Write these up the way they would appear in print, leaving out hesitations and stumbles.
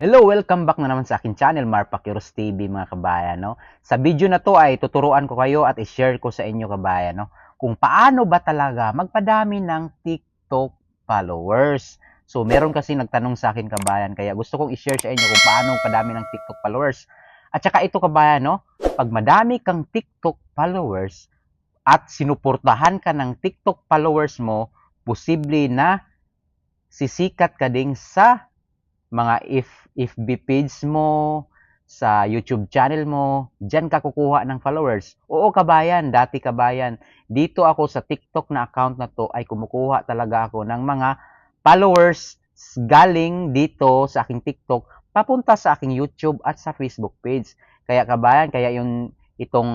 Hello, welcome back na naman sa aking channel, Marpakiros TV mga kabayan. No? Sa video na to ay tuturuan ko kayo at i-share ko sa inyo kabayan no? Kung paano ba talaga magpadami ng TikTok followers. So meron kasi nagtanong sa akin kabayan kaya gusto kong i-share sa inyo kung paano magpadami ng TikTok followers. At saka ito kabayan, no? Pag madami kang TikTok followers at sinuportahan ka ng TikTok followers mo, posible na sisikat ka ding sa mga FB page mo, sa YouTube channel mo, diyan ka kukuha ng followers. Oo kabayan, dati kabayan, dito ako sa TikTok na account na to ay kumukuha talaga ako ng mga followers galing dito sa aking TikTok papunta sa aking YouTube at sa Facebook page. Kaya kabayan, kaya yung itong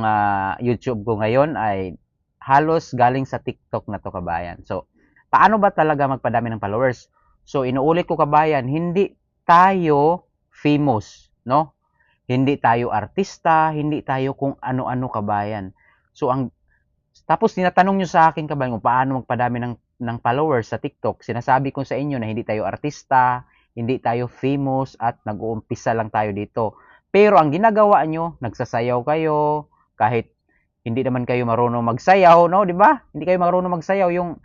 YouTube ko ngayon ay halos galing sa TikTok na to kabayan. So, paano ba talaga magpadami ng followers? So, inuulit ko kabayan, hindi tayo famous, no? Hindi tayo artista, hindi tayo kung ano-ano kabayan. So tapos tinatanong niyo sa akin kabayan kung paano magpadami ng followers sa TikTok. Sinasabi ko sa inyo na hindi tayo artista, hindi tayo famous at nag-uumpisa lang tayo dito. Pero ang ginagawa niyo, nagsasayaw kayo kahit hindi naman kayo marunong magsayaw, no, 'di ba? Hindi kayo marunong magsayaw yung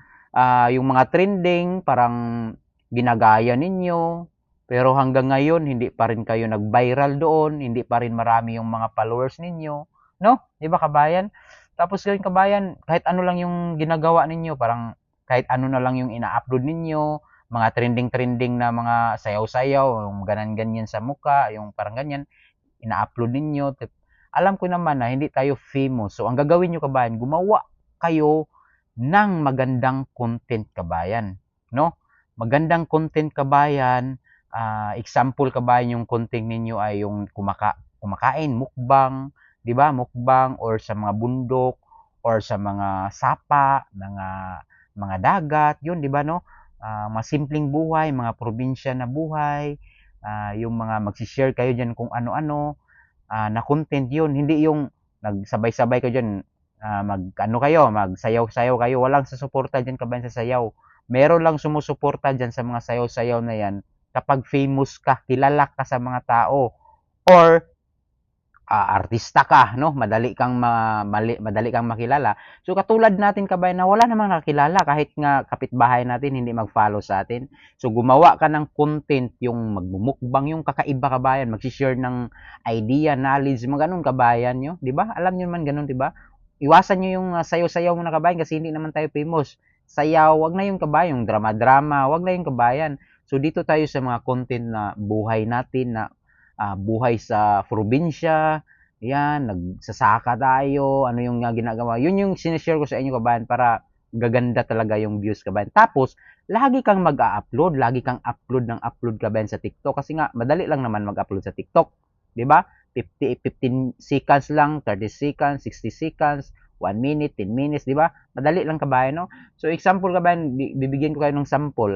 mga trending parang ginagaya ninyo, pero hanggang ngayon, hindi pa rin kayo nag-viral doon, hindi pa rin marami yung mga followers ninyo, no? 'Di ba kabayan? Tapos ngayon kabayan, kahit ano lang yung ginagawa ninyo, parang kahit ano na lang yung ina-upload ninyo, mga trending-trending na mga sayaw-sayaw, yung ganan-ganyan sa muka, yung parang ganyan, ina-upload ninyo. Alam ko naman na hindi tayo famous. So, ang gagawin nyo kabayan, gumawa kayo ng magandang content kabayan, no? Magandang content kabayan, example kabayan yung content ninyo ay yung kumakain, mukbang, 'di ba? Mukbang or sa mga bundok or sa mga sapa, mga dagat, 'yun 'di ba no? Mga simpleng buhay, mga probinsya na buhay, yung mga magsi-share kayo diyan kung ano-ano na content 'yun, hindi yung nagsabay-sabay kayo diyan mag-ano kayo, magsayaw-sayaw kayo, walang susuporta diyan kabayan sa sayaw. Meron lang sumusuporta diyan sa mga sayaw-sayaw na 'yan kapag famous ka, kilala ka sa mga tao or artista ka, no? Madali kang makilala. So katulad natin kabayan na wala namang nakilala kahit nga kapitbahay natin hindi mag-follow sa atin. So gumawa ka ng content yung magmumukbang yung kakaiba kabayan, magsi-share ng idea, knowledge, mga ganun kabayan nyo, 'di ba? Alam niyo man ganun, 'di ba? Iwasan niyo yung sayaw-sayaw muna kabayan kasi hindi naman tayo famous. Sayaw, wag na yung kabayan, yung drama-drama, wag na yung kabayan. So dito tayo sa mga content na buhay natin na buhay sa probinsya, yan, nagsasaka tayo, ano yung ginagawa. Yun yung sinishare ko sa inyo kabayan para gaganda talaga yung views kabayan. Tapos, lagi kang mag-a-upload, lagi kang upload ng upload kabayan sa TikTok kasi nga madali lang naman mag-upload sa TikTok, 'di ba? 15 seconds lang, 30 seconds, 60 seconds, 1 minute, 10 minutes, 'di ba? Madali lang kabayan, no? So example kabayan, bibigyan ko kayo ng sample.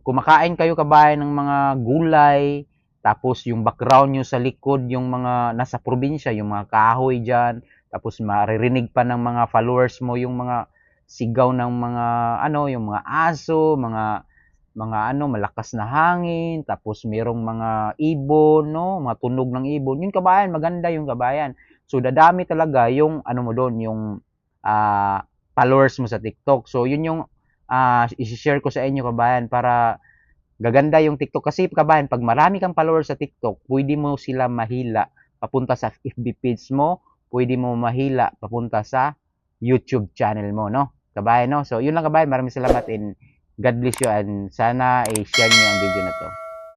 Kumakain kayo kabayan ng mga gulay, tapos yung background nyo sa likod, yung mga nasa probinsya, yung mga kahoy dyan, tapos maririnig pa ng mga followers mo yung mga sigaw ng mga ano, yung mga aso, mga ano, malakas na hangin, tapos merong mga ibon, no, mga tunog ng ibon. Yung kabayan, maganda yung kabayan. So dadami talaga yung ano mo doon, yung followers mo sa TikTok. So yun yung i-share ko sa inyo kabayan para gaganda yung TikTok. Kasi kabayan, pag marami kang followers sa TikTok, pwede mo sila mahila papunta sa FB page mo, pwede mo mahila papunta sa YouTube channel mo, no? Kabayan, no? So, yun lang kabayan. Maraming salamat and God bless you and sana i-share niyo ang video na to.